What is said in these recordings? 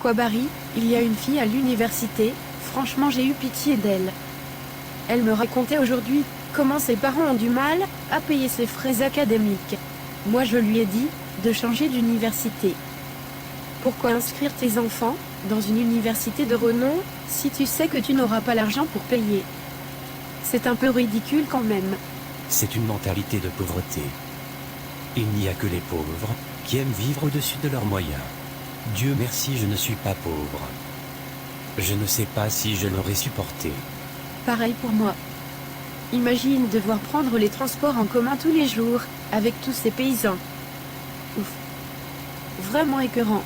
quoi Barry, il y a une fille à l'université, franchement j'ai eu pitié d'elle. Elle me racontait aujourd'hui comment ses parents ont du mal à payer ses frais académiques. Moi je lui ai dit de changer d'université. Pourquoi inscrire tes enfants dans une université de renom si tu sais que tu n'auras pas l'argent pour payer? C'est un peu ridicule quand même. C'est une mentalité de pauvreté. Il n'y a que les pauvres qui aiment vivre au-dessus de leurs moyens. Dieu merci, je ne suis pas pauvre. Je ne sais pas si je l'aurais supporté. Pareil pour moi. Imagine devoir prendre les transports en commun tous les jours, avec tous ces paysans. Ouf. Vraiment écœurant.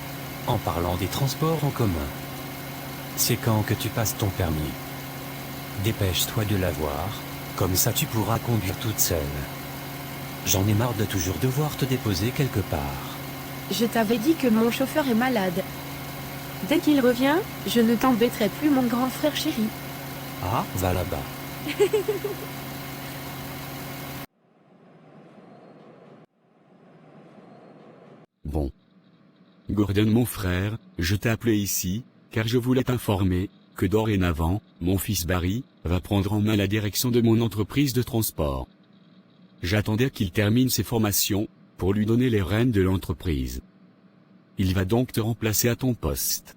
En parlant des transports en commun, c'est quand que tu passes ton permis? Dépêche-toi de l'avoir, comme ça tu pourras conduire toute seule. J'en ai marre de toujours devoir te déposer quelque part. Je t'avais dit que mon chauffeur est malade. Dès qu'il revient, je ne t'embêterai plus mon grand frère chéri. Ah, va là-bas. Bon. Gordon mon frère, je t'ai appelé ici, car je voulais t'informer que dorénavant, mon fils Barry va prendre en main la direction de mon entreprise de transport. J'attendais qu'il termine ses formations pour lui donner les rênes de l'entreprise. Il va donc te remplacer à ton poste.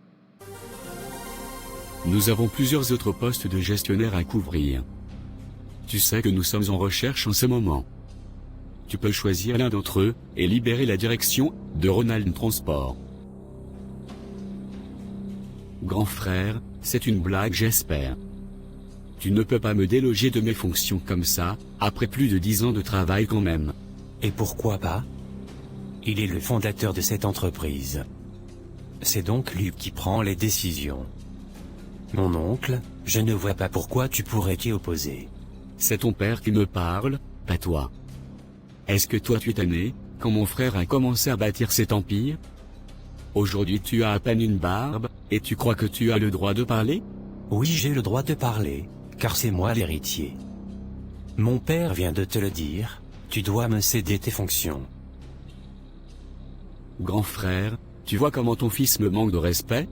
Nous avons plusieurs autres postes de gestionnaire à couvrir. Tu sais que nous sommes en recherche en ce moment. Tu peux choisir l'un d'entre eux et libérer la direction de Ronald Transport. Grand frère, c'est une blague j'espère. Tu ne peux pas me déloger de mes fonctions comme ça, après plus de 10 ans de travail quand même. Et pourquoi pas? Il est le fondateur de cette entreprise. C'est donc lui qui prend les décisions. Mon oncle, je ne vois pas pourquoi tu pourrais t'y opposer. C'est ton père qui me parle, pas toi. Est-ce que toi tu es né, quand mon frère a commencé à bâtir cet empire? Aujourd'hui tu as à peine une barbe, et tu crois que tu as le droit de parler? Oui, j'ai le droit de parler, car c'est moi l'héritier. Mon père vient de te le dire, tu dois me céder tes fonctions. Grand frère, tu vois comment ton fils me manque de respect?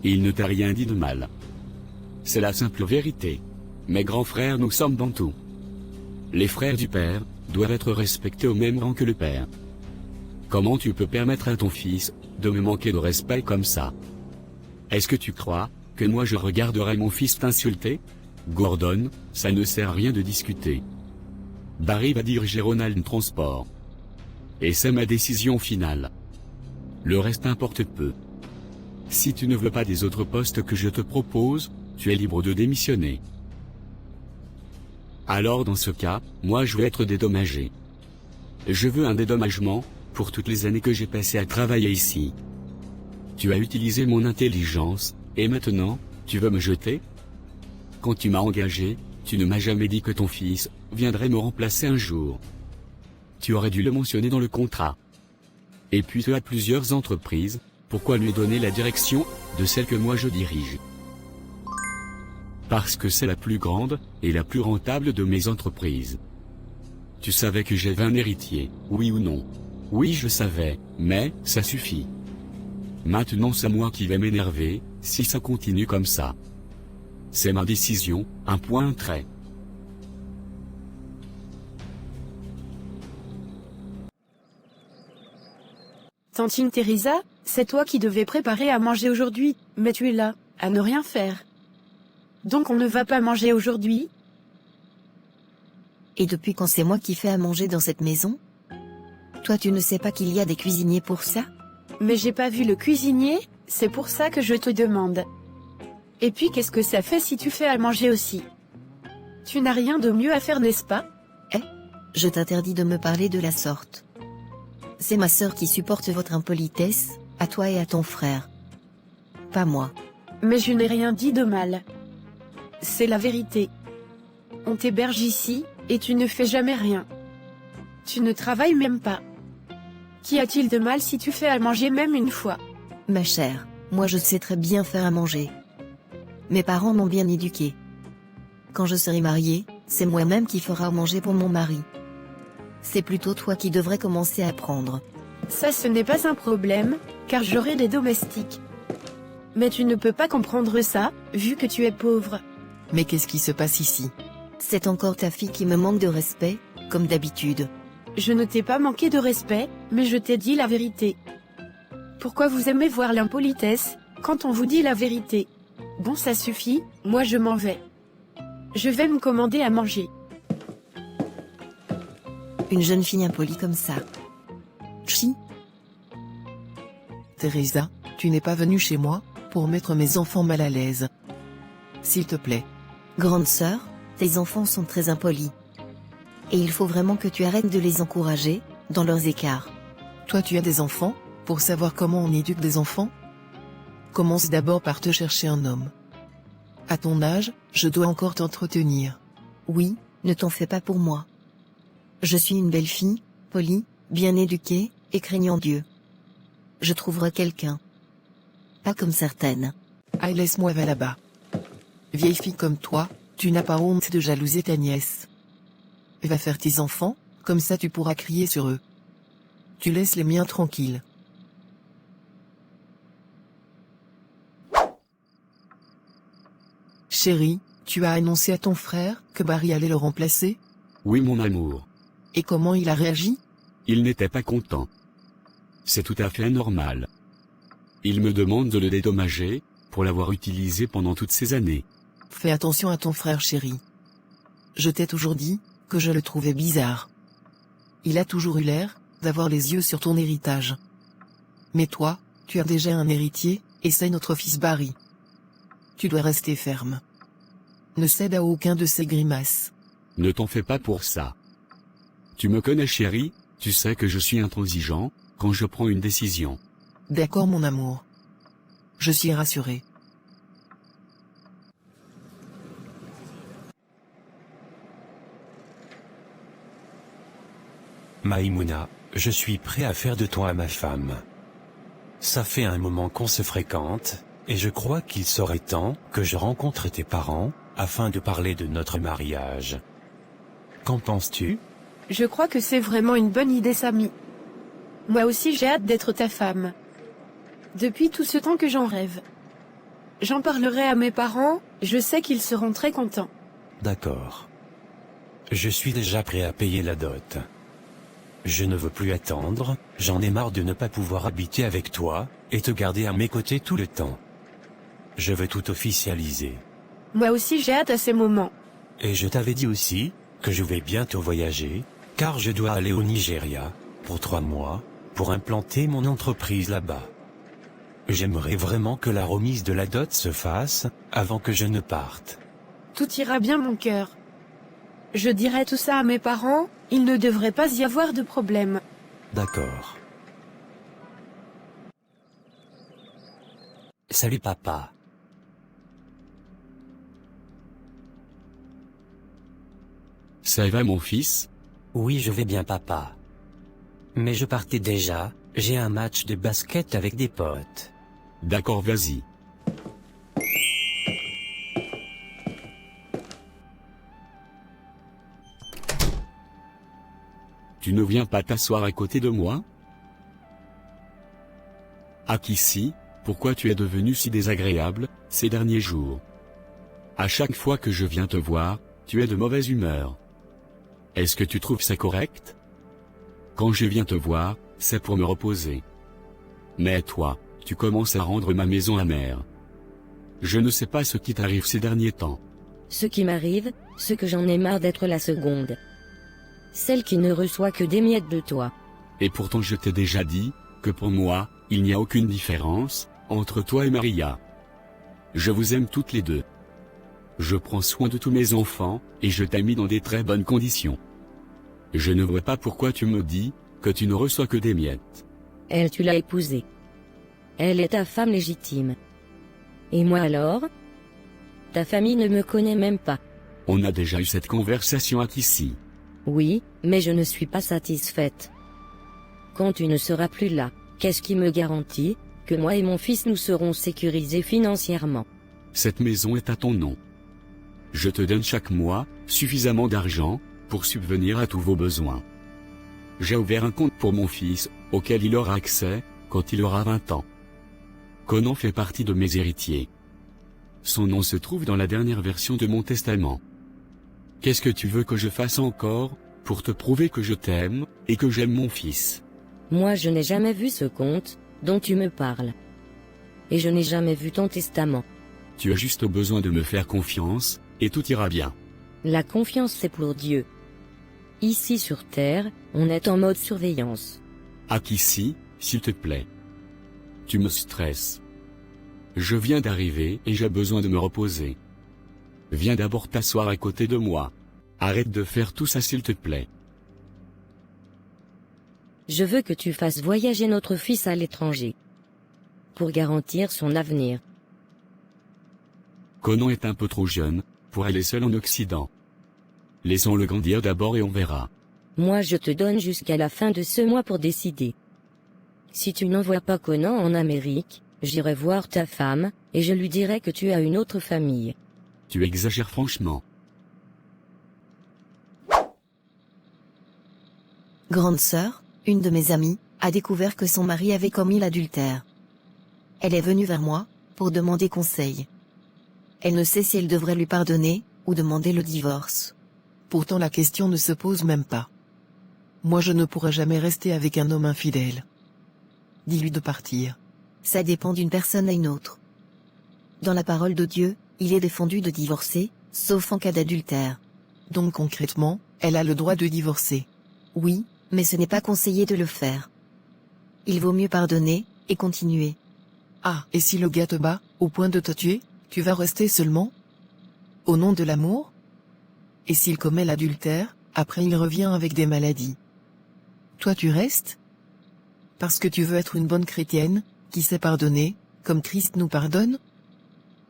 Il ne t'a rien dit de mal. C'est la simple vérité. Mais grand frère, nous sommes dans tout. Les frères du père doivent être respectés au même rang que le père. Comment tu peux permettre à ton fils de me manquer de respect comme ça? Est-ce que tu crois que moi je regarderai mon fils t'insulter? Gordon, ça ne sert à rien de discuter. Barry va diriger Ronald Transport. Et c'est ma décision finale. Le reste importe peu. Si tu ne veux pas des autres postes que je te propose, tu es libre de démissionner. Alors dans ce cas, moi je veux être dédommagé. Je veux un dédommagement pour toutes les années que j'ai passées à travailler ici. Tu as utilisé mon intelligence, et maintenant, tu veux me jeter? Quand tu m'as engagé, tu ne m'as jamais dit que ton fils viendrait me remplacer un jour. Tu aurais dû le mentionner dans le contrat. Et puis tu as plusieurs entreprises, pourquoi lui donner la direction de celle que moi je dirige? Parce que c'est la plus grande et la plus rentable de mes entreprises. Tu savais que j'avais un héritier, oui ou non? Oui, je savais, mais ça suffit. Maintenant c'est moi qui vais m'énerver si ça continue comme ça. C'est ma décision, un point trait. Tantine Teresa, c'est toi qui devais préparer à manger aujourd'hui, mais tu es là, à ne rien faire. Donc on ne va pas manger aujourd'hui? Et depuis quand c'est moi qui fais à manger dans cette maison? Toi tu ne sais pas qu'il y a des cuisiniers pour ça? Mais j'ai pas vu le cuisinier, c'est pour ça que je te demande. Et puis qu'est-ce que ça fait si tu fais à manger aussi? Tu n'as rien de mieux à faire, n'est-ce pas? Je t'interdis de me parler de la sorte. C'est ma sœur qui supporte votre impolitesse, à toi et à ton frère. Pas moi. Mais je n'ai rien dit de mal. C'est la vérité. On t'héberge ici, et tu ne fais jamais rien. Tu ne travailles même pas. Qu'y a-t-il de mal si tu fais à manger même une fois? Ma chère, moi je sais très bien faire à manger. Mes parents m'ont bien éduquée. Quand je serai mariée, c'est moi-même qui fera à manger pour mon mari. C'est plutôt toi qui devrais commencer à apprendre. Ça ce n'est pas un problème, car j'aurai des domestiques. Mais tu ne peux pas comprendre ça, vu que tu es pauvre. Mais qu'est-ce qui se passe ici? C'est encore ta fille qui me manque de respect, comme d'habitude. Je ne t'ai pas manqué de respect, mais je t'ai dit la vérité. Pourquoi vous aimez voir l'impolitesse, quand on vous dit la vérité? Bon, ça suffit, moi je m'en vais. Je vais me commander à manger. Une jeune fille impolie comme ça. Chi. Teresa, tu n'es pas venue chez moi pour mettre mes enfants mal à l'aise. S'il te plaît. Grande sœur, tes enfants sont très impolis. Et il faut vraiment que tu arrêtes de les encourager, dans leurs écarts. Toi tu as des enfants, pour savoir comment on éduque des enfants? Commence d'abord par te chercher un homme. À ton âge, je dois encore t'entretenir. Oui, ne t'en fais pas pour moi. Je suis une belle fille, polie, bien éduquée, et craignant Dieu. Je trouverai quelqu'un. Pas comme certaines. Aïe, laisse-moi va là-bas. Vieille fille comme toi, tu n'as pas honte de jalouser ta nièce. Va faire tes enfants, comme ça tu pourras crier sur eux. Tu laisses les miens tranquilles. Chérie, tu as annoncé à ton frère que Barry allait le remplacer? Oui mon amour. Et comment il a réagi? Il n'était pas content. C'est tout à fait normal. Il me demande de le dédommager, pour l'avoir utilisé pendant toutes ces années. Fais attention à ton frère chéri. Je t'ai toujours dit, que je le trouvais bizarre. Il a toujours eu l'air, d'avoir les yeux sur ton héritage. Mais toi, tu as déjà un héritier, et c'est notre fils Barry. Tu dois rester ferme. Ne cède à aucun de ces grimaces. Ne t'en fais pas pour ça. Tu me connais chérie, tu sais que je suis intransigeant, quand je prends une décision. D'accord mon amour. Je suis rassuré. Maïmouna, je suis prêt à faire de toi ma femme. Ça fait un moment qu'on se fréquente, et je crois qu'il serait temps que je rencontre tes parents, afin de parler de notre mariage. Qu'en penses-tu? Je crois que c'est vraiment une bonne idée, Samy. Moi aussi j'ai hâte d'être ta femme. Depuis tout ce temps que j'en rêve. J'en parlerai à mes parents, je sais qu'ils seront très contents. D'accord. Je suis déjà prêt à payer la dot. Je ne veux plus attendre, j'en ai marre de ne pas pouvoir habiter avec toi, et te garder à mes côtés tout le temps. Je veux tout officialiser. Moi aussi j'ai hâte à ces moments. Et je t'avais dit aussi, que je vais bientôt voyager, car je dois aller au Nigeria, pour 3 mois, pour implanter mon entreprise là-bas. J'aimerais vraiment que la remise de la dot se fasse, avant que je ne parte. Tout ira bien mon cœur. Je dirai tout ça à mes parents, il ne devrait pas y avoir de problème. D'accord. Salut papa. Ça va mon fils? Oui, je vais bien papa. Mais je partais déjà, j'ai un match de basket avec des potes. D'accord, vas-y. Tu ne viens pas t'asseoir à côté de moi? Akissi, pourquoi tu es devenu si désagréable, ces derniers jours? À chaque fois que je viens te voir, tu es de mauvaise humeur. Est-ce que tu trouves ça correct? Quand je viens te voir, c'est pour me reposer. Mais toi, tu commences à rendre ma maison amère. Je ne sais pas ce qui t'arrive ces derniers temps. Ce qui m'arrive, c'est que j'en ai marre d'être la seconde. Celle qui ne reçoit que des miettes de toi. Et pourtant je t'ai déjà dit, que pour moi, il n'y a aucune différence, entre toi et Maria. Je vous aime toutes les deux. Je prends soin de tous mes enfants, et je t'ai mis dans des très bonnes conditions. Je ne vois pas pourquoi tu me dis, que tu ne reçois que des miettes. Elle, tu l'as épousée. Elle est ta femme légitime. Et moi alors? Ta famille ne me connaît même pas. On a déjà eu cette conversation ici. Oui, mais je ne suis pas satisfaite. Quand tu ne seras plus là, qu'est-ce qui me garantit que moi et mon fils nous serons sécurisés financièrement? Cette maison est à ton nom. Je te donne chaque mois suffisamment d'argent pour subvenir à tous vos besoins. J'ai ouvert un compte pour mon fils, auquel il aura accès quand il aura 20 ans. Conan fait partie de mes héritiers. Son nom se trouve dans la dernière version de mon testament. Qu'est-ce que tu veux que je fasse encore, pour te prouver que je t'aime, et que j'aime mon fils? Moi je n'ai jamais vu ce conte, dont tu me parles. Et je n'ai jamais vu ton testament. Tu as juste besoin de me faire confiance, et tout ira bien. La confiance c'est pour Dieu. Ici sur Terre, on est en mode surveillance. Akissi, s'il te plaît. Tu me stresses. Je viens d'arriver et j'ai besoin de me reposer. Viens d'abord t'asseoir à côté de moi. Arrête de faire tout ça s'il te plaît. Je veux que tu fasses voyager notre fils à l'étranger. Pour garantir son avenir. Conan est un peu trop jeune, pour aller seul en Occident. Laissons-le grandir d'abord et on verra. Moi je te donne jusqu'à la fin de ce mois pour décider. Si tu n'envoies pas Conan en Amérique, j'irai voir ta femme, et je lui dirai que tu as une autre famille. Tu exagères franchement. Grande sœur, une de mes amies, a découvert que son mari avait commis l'adultère. Elle est venue vers moi, pour demander conseil. Elle ne sait si elle devrait lui pardonner, ou demander le divorce. Pourtant la question ne se pose même pas. Moi je ne pourrai jamais rester avec un homme infidèle. Dis-lui de partir. Ça dépend d'une personne à une autre. Dans la parole de Dieu, il est défendu de divorcer, sauf en cas d'adultère. Donc concrètement, elle a le droit de divorcer. Oui, mais ce n'est pas conseillé de le faire. Il vaut mieux pardonner, et continuer. Ah, et si le gars te bat, au point de te tuer, tu vas rester seulement? Au nom de l'amour? Et s'il commet l'adultère, après il revient avec des maladies. Toi tu restes? Parce que tu veux être une bonne chrétienne, qui sait pardonner, comme Christ nous pardonne?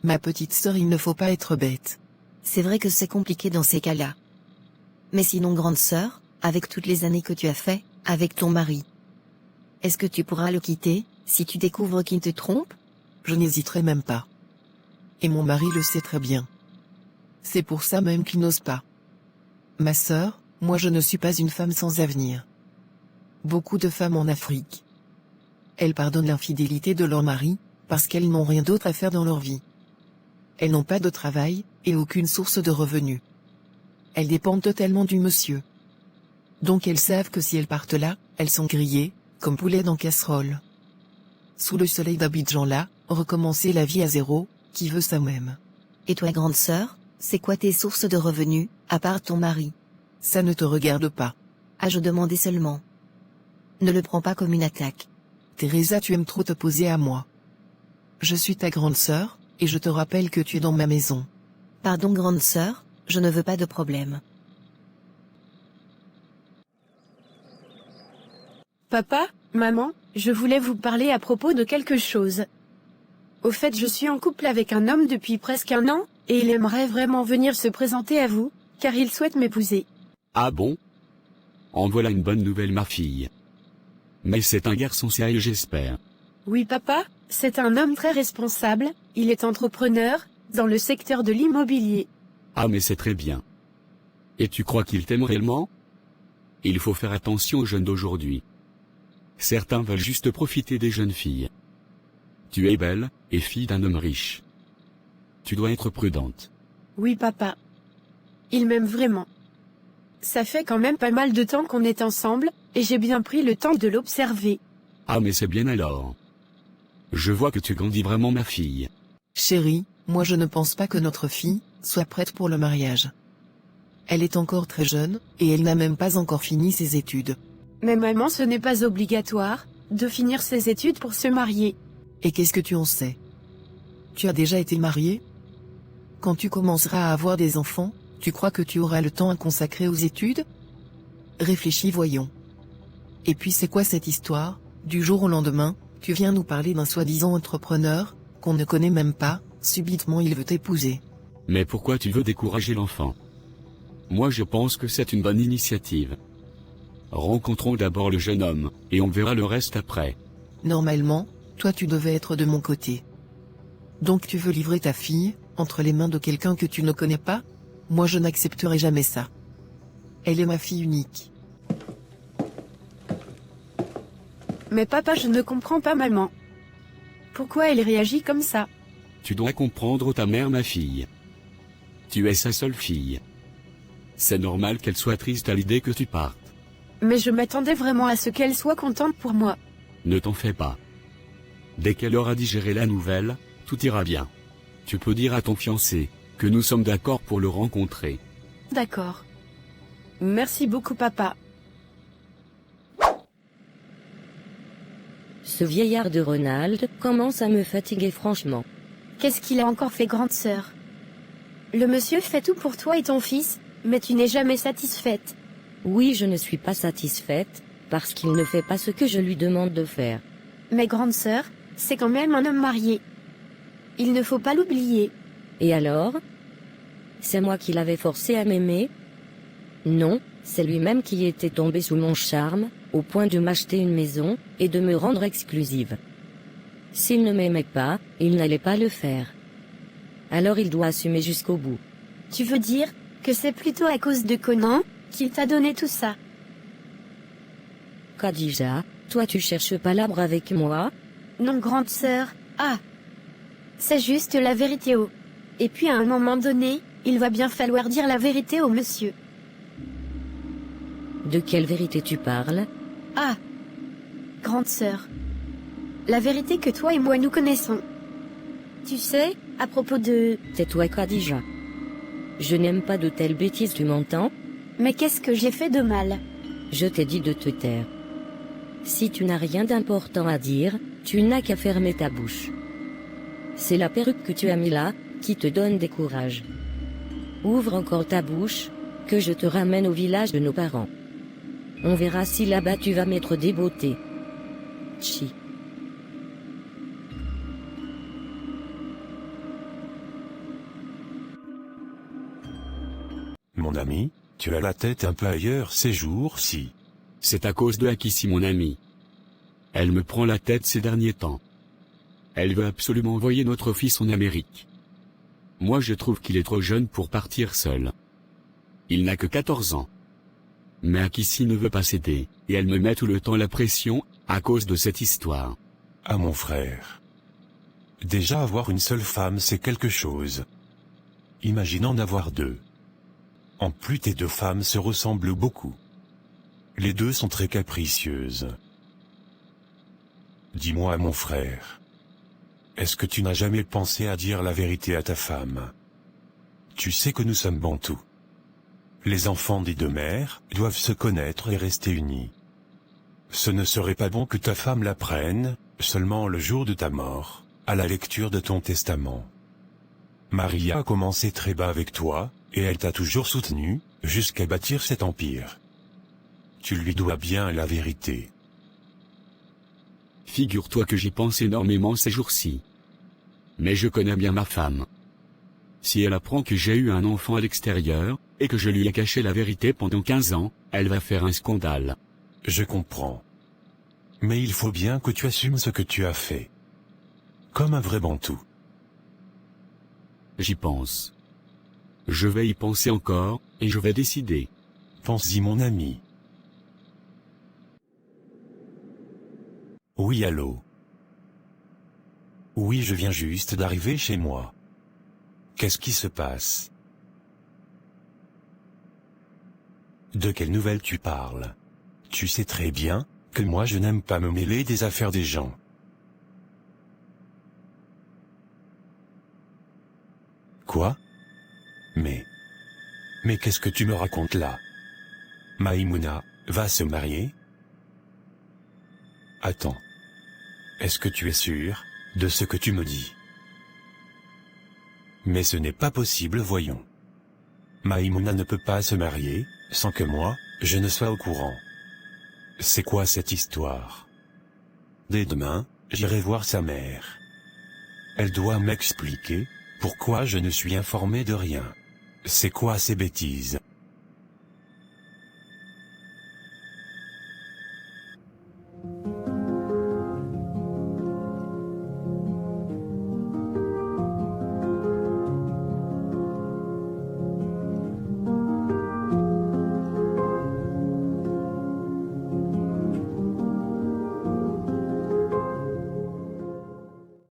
Ma petite sœur, il ne faut pas être bête. C'est vrai que c'est compliqué dans ces cas-là. Mais sinon grande sœur, avec toutes les années que tu as fait, avec ton mari, est-ce que tu pourras le quitter, si tu découvres qu'il te trompe? Je n'hésiterai même pas. Et mon mari le sait très bien. C'est pour ça même qu'il n'ose pas. Ma sœur, moi je ne suis pas une femme sans avenir. Beaucoup de femmes en Afrique. Elles pardonnent l'infidélité de leur mari, parce qu'elles n'ont rien d'autre à faire dans leur vie. Elles n'ont pas de travail, et aucune source de revenus. Elles dépendent totalement du monsieur. Donc elles savent que si elles partent là, elles sont grillées, comme poulet dans casserole. Sous le soleil d'Abidjan là, recommencer la vie à zéro, qui veut ça même. Et toi grande sœur, c'est quoi tes sources de revenus, à part ton mari? Ça ne te regarde pas. Ah je demandais seulement. Ne le prends pas comme une attaque. Teresa, tu aimes trop t'opposer à moi. Je suis ta grande sœur, et je te rappelle que tu es dans ma maison. Pardon grande sœur, je ne veux pas de problème. Papa, maman, je voulais vous parler à propos de quelque chose. Au fait, je suis en couple avec un homme depuis presque 1 an, et il aimerait vraiment venir se présenter à vous, car il souhaite m'épouser. Ah bon? En voilà une bonne nouvelle ma fille. Mais c'est un garçon sérieux j'espère. Oui papa, c'est un homme très responsable, il est entrepreneur, dans le secteur de l'immobilier. Ah mais c'est très bien. Et tu crois qu'il t'aime réellement? Il faut faire attention aux jeunes d'aujourd'hui. Certains veulent juste profiter des jeunes filles. Tu es belle, et fille d'un homme riche. Tu dois être prudente. Oui papa. Il m'aime vraiment. Ça fait quand même pas mal de temps qu'on est ensemble, et j'ai bien pris le temps de l'observer. Ah mais c'est bien alors. Je vois que tu grandis vraiment ma fille. Chérie, moi je ne pense pas que notre fille soit prête pour le mariage. Elle est encore très jeune, et elle n'a même pas encore fini ses études. Mais maman, ce n'est pas obligatoire de finir ses études pour se marier. Et qu'est-ce que tu en sais? Tu as déjà été marié? Quand tu commenceras à avoir des enfants, tu crois que tu auras le temps à consacrer aux études? Réfléchis voyons. Et puis c'est quoi cette histoire? Du jour au lendemain, tu viens nous parler d'un soi-disant entrepreneur, qu'on ne connaît même pas, subitement il veut t'épouser. Mais pourquoi tu veux décourager l'enfant? Moi je pense que c'est une bonne initiative. Rencontrons d'abord le jeune homme, et on verra le reste après. Normalement, toi tu devais être de mon côté. Donc tu veux livrer ta fille, entre les mains de quelqu'un que tu ne connais pas? Moi je n'accepterai jamais ça. Elle est ma fille unique. Mais papa, je ne comprends pas maman. Pourquoi elle réagit comme ça? Tu dois comprendre ta mère, ma fille. Tu es sa seule fille. C'est normal qu'elle soit triste à l'idée que tu partes. Mais je m'attendais vraiment à ce qu'elle soit contente pour moi. Ne t'en fais pas. Dès qu'elle aura digéré la nouvelle, tout ira bien. Tu peux dire à ton fiancé que nous sommes d'accord pour le rencontrer. D'accord. Merci beaucoup papa. Ce vieillard de Ronald commence à me fatiguer franchement. Qu'est-ce qu'il a encore fait, grande sœur? Le monsieur fait tout pour toi et ton fils, mais tu n'es jamais satisfaite. Oui, je ne suis pas satisfaite, parce qu'il ne fait pas ce que je lui demande de faire. Mais grande sœur, c'est quand même un homme marié. Il ne faut pas l'oublier. Et alors? C'est moi qui l'avais forcé à m'aimer? Non, c'est lui-même qui était tombé sous mon charme, au point de m'acheter une maison, et de me rendre exclusive. S'il ne m'aimait pas, il n'allait pas le faire. Alors il doit assumer jusqu'au bout. Tu veux dire que c'est plutôt à cause de Conan qu'il t'a donné tout ça? Khadija, toi tu cherches pas l'arbre avec moi? Non, grande sœur, ah. C'est juste la vérité au. Et puis à un moment donné, il va bien falloir dire la vérité au monsieur. De quelle vérité tu parles? Ah. Grande sœur. La vérité que toi et moi nous connaissons. Tu sais, à propos de... Tais-toi, Khadija. Je n'aime pas de telles bêtises, tu m'entends? Mais qu'est-ce que j'ai fait de mal? Je t'ai dit de te taire. Si tu n'as rien d'important à dire, tu n'as qu'à fermer ta bouche. C'est la perruque que tu as mis là, qui te donne des courages. Ouvre encore ta bouche, que je te ramène au village de nos parents. On verra si là-bas tu vas mettre des beautés. Chi. Mon ami, tu as la tête un peu ailleurs ces jours-ci. C'est à cause de Akissi, mon ami. Elle me prend la tête ces derniers temps. Elle veut absolument envoyer notre fils en Amérique. Moi je trouve qu'il est trop jeune pour partir seul. Il n'a que 14 ans. Mais Akissi ne veut pas céder, et elle me met tout le temps la pression, à cause de cette histoire. Ah mon frère. Déjà avoir une seule femme c'est quelque chose. Imagine en avoir deux. En plus tes deux femmes se ressemblent beaucoup. Les deux sont très capricieuses. Dis-moi mon frère. Est-ce que tu n'as jamais pensé à dire la vérité à ta femme? Tu sais que nous sommes bantous. Les enfants des deux mères doivent se connaître et rester unis. Ce ne serait pas bon que ta femme l'apprenne, seulement le jour de ta mort, à la lecture de ton testament. Maria a commencé très bas avec toi, et elle t'a toujours soutenu, jusqu'à bâtir cet empire. Tu lui dois bien la vérité. Figure-toi que j'y pense énormément ces jours-ci. Mais je connais bien ma femme. Si elle apprend que j'ai eu un enfant à l'extérieur, et que je lui ai caché la vérité pendant 15 ans, elle va faire un scandale. Je comprends. Mais il faut bien que tu assumes ce que tu as fait. Comme un vrai bantou. J'y pense. Je vais y penser encore, et je vais décider. Pense-y mon ami. Oui allô. Oui je viens juste d'arriver chez moi. Qu'est-ce qui se passe? De quelles nouvelles tu parles? Tu sais très bien que moi je n'aime pas me mêler des affaires des gens. Quoi? Mais qu'est-ce que tu me racontes là? Maïmouna va se marier? Attends. Est-ce que tu es sûr de ce que tu me dis? Mais ce n'est pas possible, voyons. Maïmouna ne peut pas se marier, sans que moi, je ne sois au courant. C'est quoi cette histoire? Dès demain, j'irai voir sa mère. Elle doit m'expliquer pourquoi je ne suis informé de rien. C'est quoi ces bêtises?